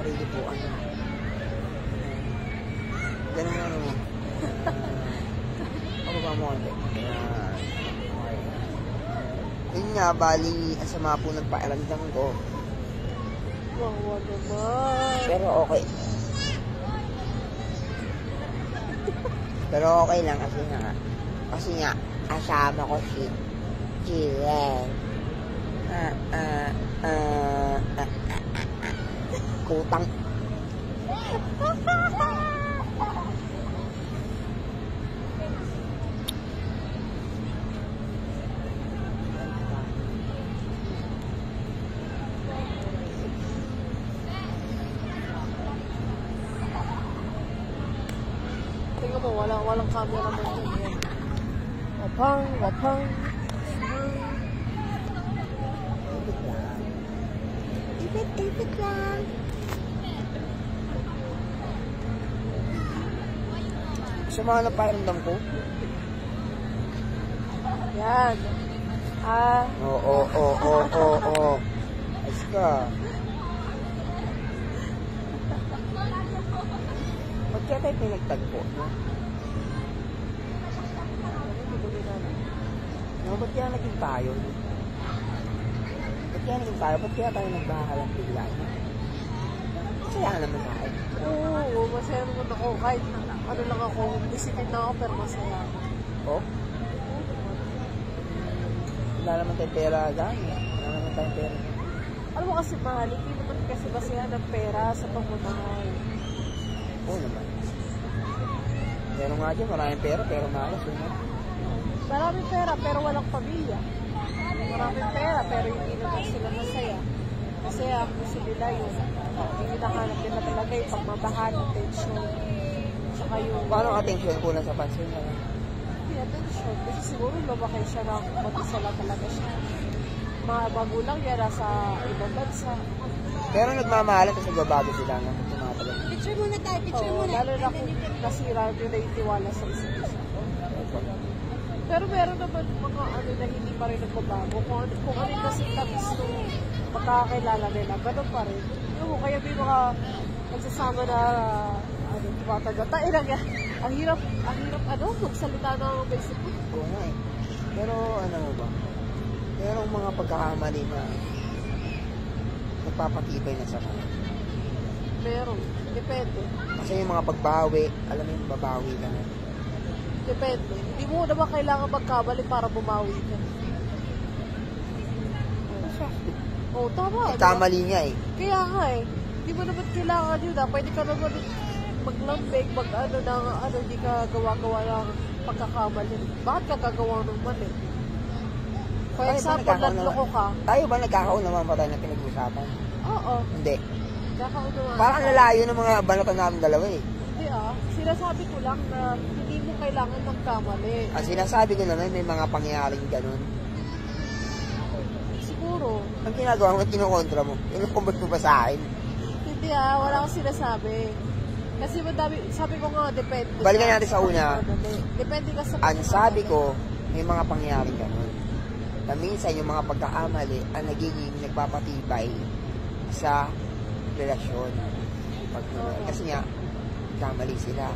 sarili po. Ganun nga naman. Ako ba mo konti? Yun nga, bali, ang sama po nagpairamdam ko. Wawa naman. Pero okay. Pero okay lang kasi nga, kasama ko si Jiren. Kutang. Tingnan mo, walang camera mo dyan. Wapang, wapang. Ipit lang. Sama na pakiramdam ko? Yan. Oo. Ayos ka. Ba't kaya tayo pinagtagpo? No, ba't kaya naging tayo? Ba't kaya tayo nagbahalang bigla? Masaya naman sa akin. Oo, masaya naman ako. Kahit ano lang ako, disiplin na ako, pero masaya ako. Oh? Wala naman tayong pera agad. Alam mo kasi mahal, hindi naman kasi basihan ng pera sa pagmamahal. Oo naman. Pero nga dyan, maraming pera, pero malas. Maraming pera, pero walang pamilya. Maraming pera, pero hindi naman sila masaya. Kasi ang gusto nila yung hinahanap nila talaga yung pagmamahal, attention. Tsaka yung... Paano attention ko lang sa pansin na? Hindi attention. Kasi siguro lumaki siya na mag-isa lang talaga siya. Mga magulang niya nasa ibang bansa. Pero nagmamahalan kasi babago sila nga kung tumatagal. Picture muna tayo, picture muna. Lalo na kung nasira yun na yung tiwala sa isa't isa. Pero meron naman mga ano na hindi pa rin nagbabago. Kung ano kasi tamis nung magkakakilala nila, ganun pa rin. Kaya may mga nagsasama na tumatagal. Ang hirap magsalita ng basic. Oo nga eh. Pero ano ba? Merong mga pagkakamali na nagpapatibay na sa mga. Meron. Depende. Kasi yung mga pagbawi, alam mo yung babawi ka na. Depende. Hindi mo naman kailangan magkamali para bumawi ka. Oo, tama. Kamali nga eh. Kaya nga eh. Hindi mo naman kailangan yun. Pwede ka naman maglambig, hindi ka gawa-gawa ng pagkakamali. Bakit ka gagawa ng mali? For example, nagloko ka. Tayo ba nagkakaunawan pa tayo na pinag-usapan? Oo. Hindi. Nagkakaunawan. Parang lalayo ng mga banatan natin dalawa eh. Hindi sinasabi ko lang na hindi mo kailangan magkamali. Ang sinasabi ko naman may mga pangyayaring ganun. Siguro. Ang ginagawa mo at kinukontra mo, inukumbot mo ba sa akin? Hindi wala akong sinasabi. Kasi madami, sabi ko nga, depende. Balikan natin sa una. Depende ka sa... Ang sabi ko, may mga pangyayaring ganun. Na minsan yung mga pagkakamali ang nagiging nagpapatibay sa relasyon. Kasi nga, nagkamali sila.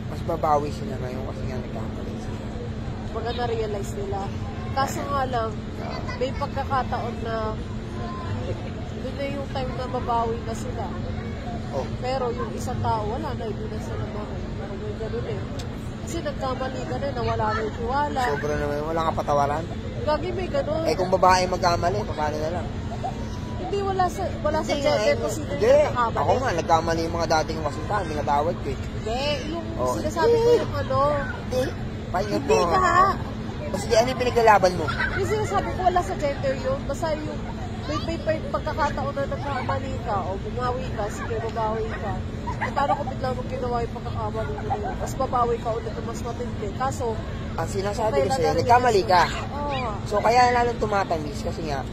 Mas babawi sila ngayon kasi nga nagkamali sila. Mga na-realize nila. Kaso nga lang, may pagkakataon na doon na yung time na mabawi na sila. Oh. Pero yung isang tao, wala na, hindi na sila naman. Pero may ganun eh. Kasi nagkamali ka na, nawala na yung tiwala. Sobra naman, wala kang patawaran. Gagi may ganun. Kung babae magkamali, paano na lang? Hindi, wala sa gender kung sino hindi. yung nagkakamali. Ako nga, nagkamali yung mga dating kasintahan, binabawad ko eh. Hindi, yung sinasabi ko yung Hindi. Pahingat mo. Hindi ka. O sige, ano yung pinaglalaban mo? Yung sinasabi ko, wala sa gender yun. Basta yung may pagkakataon na nagkakamali ka o bumawi ka, sige, babawi ka. E paano kung bigla mong ginawa yung pagkakamali mo na yun? Mas babawi ka ulit na mas matindi. Kaso, ang sinasabi ko sa'yo, nagkamali ka. So, kaya lalong tumatamis kasi nga,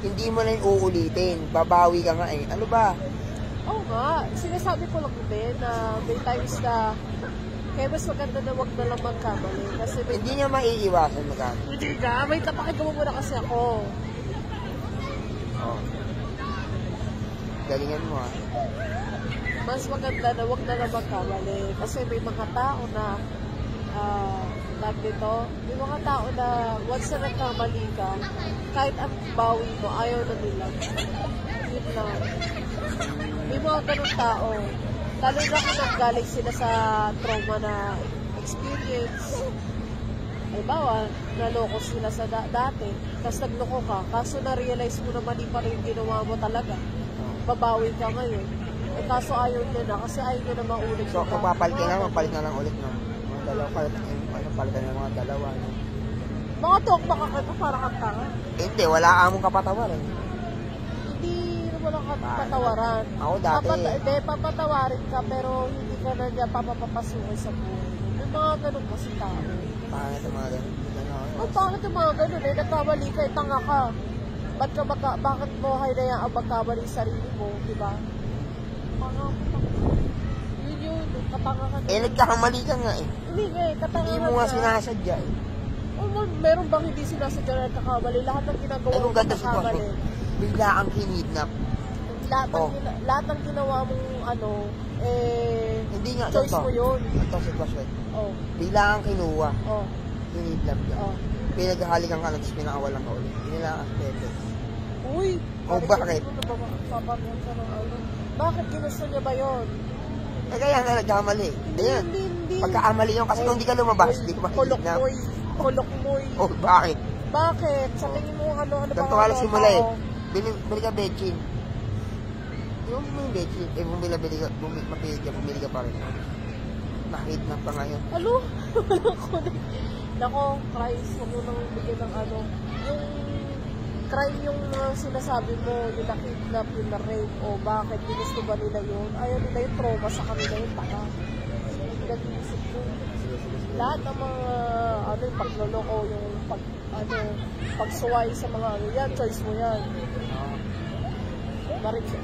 hindi mo na yung uulitin. Babawi ka nga eh. Ano ba? Oo nga. Sinasabi ko lang din na may times na kaya mas maganda na wag na lang magkamali. Kasi hindi niya maiiwasan magkamali. Hindi ka. May tapakit mo muna kasi ako. Oh. Galingan mo ah. Mas maganda na wag na lang magkamali. Kasi may mga tao na, may mga tao na once na nagkamali ka, kahit ang bawi mo, ayaw na nila. Yun lang. May mga ganun tao. Lalo na kung nanggaling sila sa trauma na experience. Halimbawa, naloko sila sa dati, tapos nagloko ka, kaso na-realize mo na mali pa rin yung ginawa mo talaga. Babawi ka ngayon. Eh kaso ayaw nyo na, kasi ayaw nyo na maulit. So, kung papalit ka na, mapalit na lang ulit ng mga dalawa. Palitan ng mga dalawa. No? Mga talk makakita para kang tanga. Hindi, wala among kapatawaran. Hindi mo lang patawaran. Ako dati. Papatawarin ka, pero hindi ka na niya papapapasukin sa buhay. May mga ganun kasi tao. Pangit ang mga ganun. Ang pangit yung mga ganun eh. Nagkamali ka, tanga ka. Bakit mo hayaan ang magkamali sa sarili mo, di ba? Yun, katanga ka. Eh, nagkakamali ka nga eh. Hindi nga eh, katanga ka. Hindi mo nga sinasadya eh. Meron bang hindi sinasadya na nagkakamali? Lahat ng ginagawa Eh, mo kung ganda nagkakamali. sitwasyon, bigla ang kinidnap. Lahat ng ginawa mong Hindi nga, choice mo yun. Ito sitwasyon. Oh. Bigla ang kinuha. Oh. Kinidnap ka. Oh. Pinaghahalikan ka na, tapos pinakawalan ka ulit. Hindi nila ang pepe. Uy! Oh, bakit? Bakit ginusto niya ba yun? Eh, kaya nga nagkamali. Ayan. Hindi. Pagkakamali yun, kasi kung hindi ka lumabas, hindi ka makikidnap. Kulok-moy. Oh, bakit? Bakit? Sa tingin mo, ano ba? Ganito ka lang simula eh. Bili ka bechin. Yung bechin, eh bumili ka pa rin. Nakidnap ka ngayon. Ano? Nako, Christ, huwag mo nang bigyan ng ano. Yung crime yung sinasabi mo, yung nakidnap, yung na-rape, o bakit, ginusto ba nila yun? Ayaw nila yung trauma sa kanila yung taka. Nag-iisip ko. Lahat ng mga, yung pagloloko, yung pagsuway sa mga yan, choice mo yan.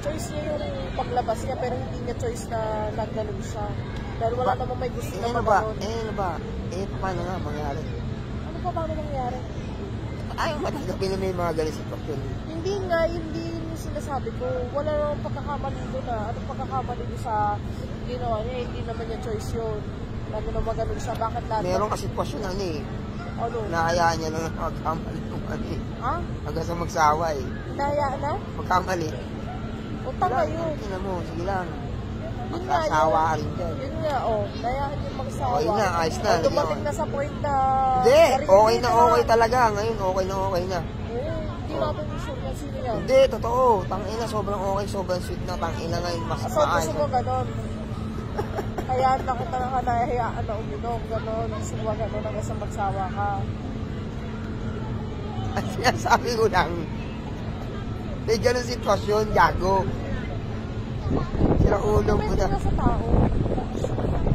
Choice niya yung paglabas niya, pero hindi niya choice na nagganon siya. Dahil wala namang may gusto na maganon. Paano nga mangyari? Ano pa paano mangyari? Ayaw matagapin na may mga ganun sitwasyon. Hindi yung sinasabi ko. Wala namang pagkakamali doon na. Anong pagkakamali doon sa ginawa niya? Hindi naman niya choice yun. Lalo na maganon siya. Bakit lahat? Meron ka sitwasyon eh. Ano? Nahayaan niya lang magkamali kung ano eh. Ha? Hanggang sa magsawa eh. Nahayaan na? Magkamali. Utang na yun. Tingnan mo, sige lang. Yun nga Magkasawa ka rin dyan. Yun nga, nahayaan yung magsawa. Okay na, ayos na. Dumating na sa point na... Hindi, okay na okay talaga. Ngayon, okay na okay na. Hindi natin sure na sino yan. Hindi, totoo. Tangina, sobrang okay, sobrang sweet na. Tangina ngayon, mas So, gusto mo ganon. Kaya nakita na ka nahihayaan na uminom, ganon. Gusto mo ganon hanggang sa magsawa ka. Ang sinasabi ko lang, may ganun sitwasyon, gago. Sira ulo mo na. Depende na sa tao.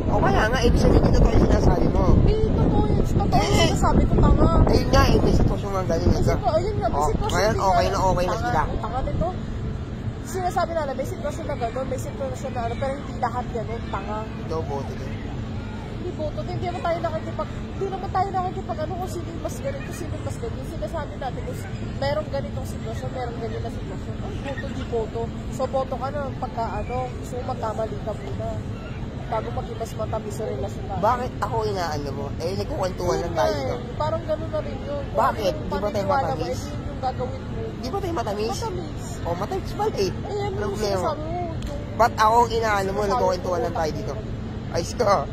O kaya nga, ibig sabihin dito yung sinasabi mo. Totoo yun. Totoo yun. Sinasabi ko tanga. Ayun nga, may sitwasyon nga ganun. Ayun nga, may sitwasyon. Ngayon, okay na sila. Tanga nito. Sinasabi na may sitwasyon na gano'n, may sitwasyon na pero hindi lahat gano'n, tanga. Ito, boto din. Hindi boto, hindi naman tayo nakikipag ano kung sino yung mas ganun, kung sino yung mas ganun. Sinasabi natin kung merong ganitong sitwasyon, merong ganito na sitwasyon. Ang boto, di boto. So, boto ka na pagka gusto mo magkamali ka muna. Bago mag-ibas matabi sa relasyon ka. Bakit ako inaano mo? Eh, nagkukwentuhan lang tayo dito. Parang gano'n na rin yun. Bakit? Di ba tayo matamis? Hindi yung gagawin mo. Di ba tayo matamis? Matamis. O, matamis pala eh. Ayan, Anong yung problema? sinasabi mo. Ba't ako ang inaano mo? Nagkukwentuhan lang tayo dito. Ayos ka.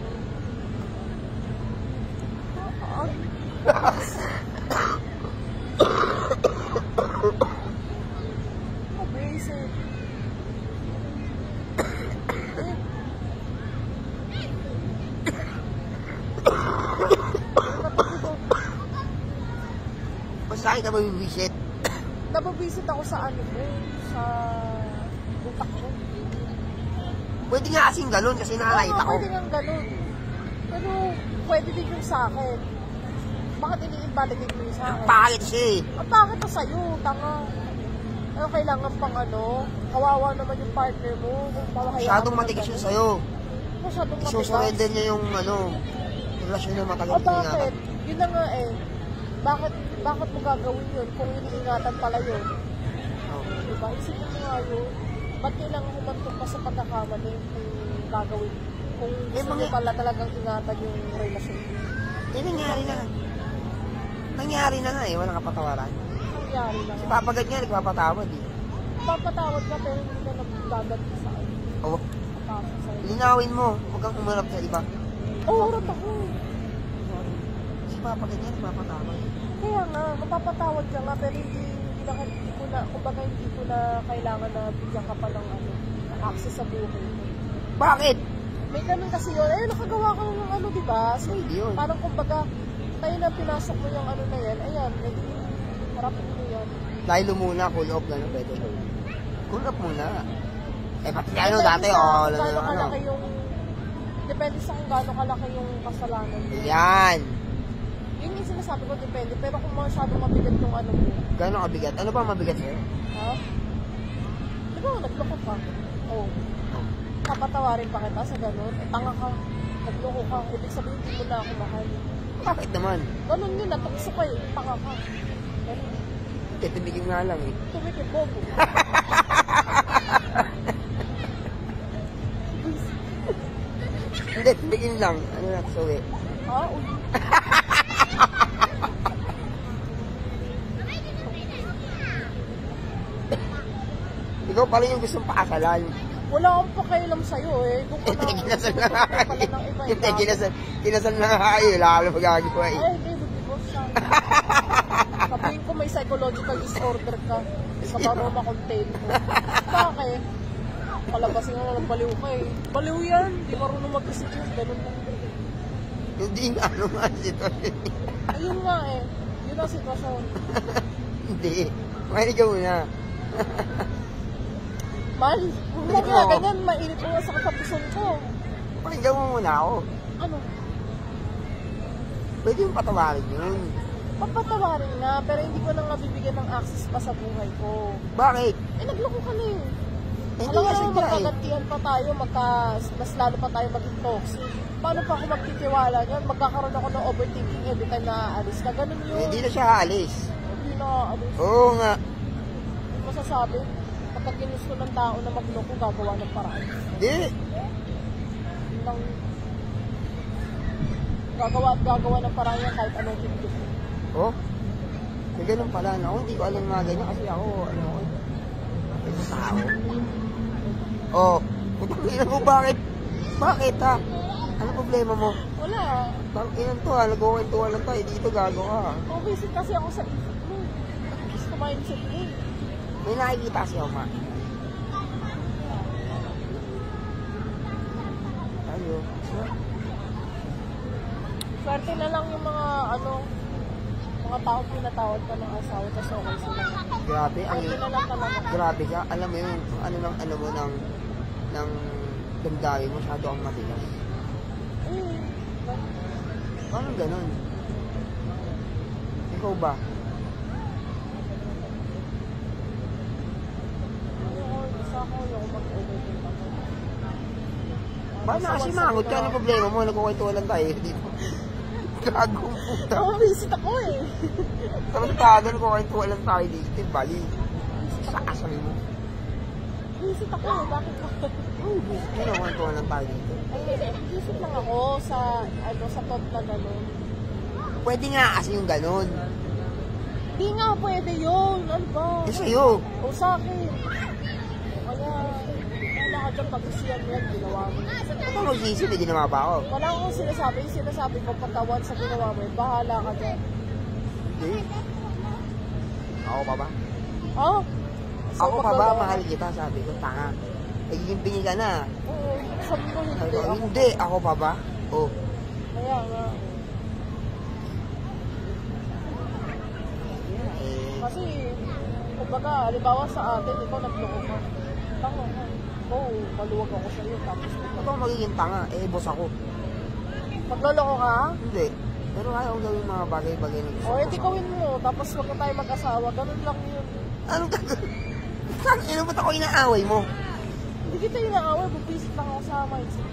Abrasive. Basta akin ka mabibisit. Nababisit ako sa ano mo, sa utak ko. Pwede nga kasing ganun kasi nakakita ko. Pwede nga ganun. Pero pwede din yung sa akin. Bakit ini-invalidate mo yung sa akin? Pangit siya eh. Ang pangit na sa'yo, tanga. Ano kailangan pang kawawa naman yung partner mo. Masyadong matigas yun sa'yo. Masyadong matigas. Isusurrender niya yung relasyon na matagal na bakit? Yun na nga eh. Bakit mo gagawin yun kung iniingatan pala yun? Oh. Diba? Isipin mo nga yun. ba't kailangan humantong pa sa pagkakamali kung gagawin? Kung gusto mga- niyo pala talagang ingatan yung relasyon. Eh, nangyari na. Nangyari na nga eh, walang kapatawaran. Nangyari na Si nga. Papa God nga, nagpapatawad eh. Papatawad ka pero hindi ka nagdaganti sa akin. Oo, Tapos sa'yo. linawin mo, huwag kang umarap sa iba. Oo, harap ako. Si Papa God nga, nagpapatawad. Kaya nga, mapapatawad ka nga pero hindi ko na, kumbaga hindi ko na kailangan na bigyan ka pa ng access sa buhay mo. Bakit? May ganun kasi yun. Eh, nakagawa ka ng di ba? So, Hindi yun. parang kumbaga, tayo na pinasok mo yung na yan, ayan, edi, harapin mo yan. Dahil muna, cool off na pwede. Cool off muna. Eh, pati Depende dati, sa kung ano. gaano kalaki yung, depende sa kung gaano kalaki yung kasalanan mo. Yan. Yun yung sinasabi ko, depende. Pero kung masyadong mabigat yung mo, Gano'ng kabigat? Ano ba mabigat sa'yo? ha? Di ba, nagloko ka? Oo. Papatawarin pa kita sa ganun. Eh, tanga ka. Nagloko ka. Ibig sabihin, hindi mo na ako mahal. Bakit naman? Ganun yun, natukso ka eh. Tanga ka. Ganun. Titimigin nga lang eh. Tumikim, bobo. Hindi, tumigin lang. Ano na, suwi. Ha? Uy. Ikaw pala yung gustong pakasalan. Wala akong pakialam sa'yo eh. Doon ka Hindi, na. kinasal na nga Pala kayo. ng iba, Hindi, iba. kinasal na nga kayo. Wala ka lang magagawa eh. Ay, hindi, divorce siya. Sabihin ko may psychological disorder ka. Sa baroma contain mo. Bakit? Palabasin mo ng baliw ka eh. Baliw yan. Di marunong mag-isip yun. Ganun lang. Hindi nga ano nga sitwasyon. Ayun nga eh. Yun ang sitwasyon. Hindi. Mahinig ka muna. Mahal, huwag mo nga ganyan. Mainit mo nga sa katapusan ko. Pakinggan mo muna ako. Ano? Pwede yung patawarin yun. Papatawarin nga, pero hindi ko na nga bibigyan ng access pa sa buhay ko. Bakit? Eh, nagloko ka na eh. Hindi Alam kasi mo, nga eh. magkagantihan pa tayo, mas lalo pa tayo maging toxic. Paano pa ako magtitiwala niyan? Magkakaroon ako ng overthinking every time na aalis ka. Ganun yun. Hindi na siya aalis. Hindi na aalis. Oo nga. Hindi masasabi. Kapag ginusto ng tao na magloko, gagawa ng paraan. Hindi. Yun lang. Gagawa ng paraan yan kahit anong hindi. Oh? May ganun pala. Ako hindi ko alam mga ganyan kasi ako, ano, ito tao. Oh, putang ina mo, bakit? Bakit ha? Ano problema mo? Wala. Tang inan to ha, nagkukwentuhan lang tayo, dito gago ka. Pumisit kasi ako sa isip mo. Gusto mindset mo. May nakikita kasi ako, ma. Ayo. Swerte na lang yung mga tao pinatawad pa ng asawa tapos okay sila. Grabe, Swerte na lang talaga. grabe ka. Alam mo yun, ano mo ng damdamin mo, masyado ang matigas. Eh, Parang ganun. Ikaw ba? isa ako yung mag-overthink ako. Bakit na kasi mangot ka? Ano problema mo? Nagkukwentuhan lang tayo dito. Gagong puta. Visit ako eh. Tarantado, nagkukwentuhan lang tayo dito. Bali. Sa asal mo. Visit ako eh. Bakit ba? Nagkukwentuhan lang tayo dito. Ay, visit lang ako sa thought na gano'n. Pwede nga kasi yung ganun. Di nga pwede yun. Ano ba? Eh sa'yo. O sa akin. Kaya, wala ka dyan pag-isiyan mo yan, ginawa mo. Ano magsisi? May ginawa ba ako? Wala akong sinasabi. Yung sinasabi ko, pagkawan sa ginawa mo, bahala ka dyan. Hindi. Ako pa ba? Oh? Ako pa ba? Mahal kita, sabi ko. Tanga. Nagiging bingi ka na. Oo. Sabi ko, hindi. Sabi ko, Ako. hindi. Ako pa ba? Oh. Kaya nga. Eh, Kasi, kumbaga, halimbawa sa atin, ikaw nagloko ka. Tanga ka. Oo, maluwag ako sa'yo. Tapos, ano bang magiging tanga? Eh, boss ako. magloloko ka? Hindi. Pero ayaw kong gawin mga bagay-bagay na gusto O, ko. edi gawin mo. Tapos, wag na tayo mag-asawa. Ganun lang yun. Anong gagawin? Saan? Ba't ako inaaway mo? Hindi kita inaaway. Bubisit lang ako sa mindset.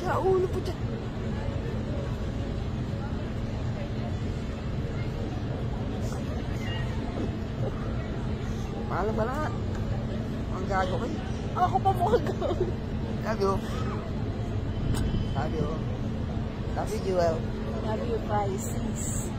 Sa ulo po dyan. Mahal ba na? Ang gago kayo. Ako pa mukhang gawin. Love you. Love you. Love you, Jewel. Love you, Pisces.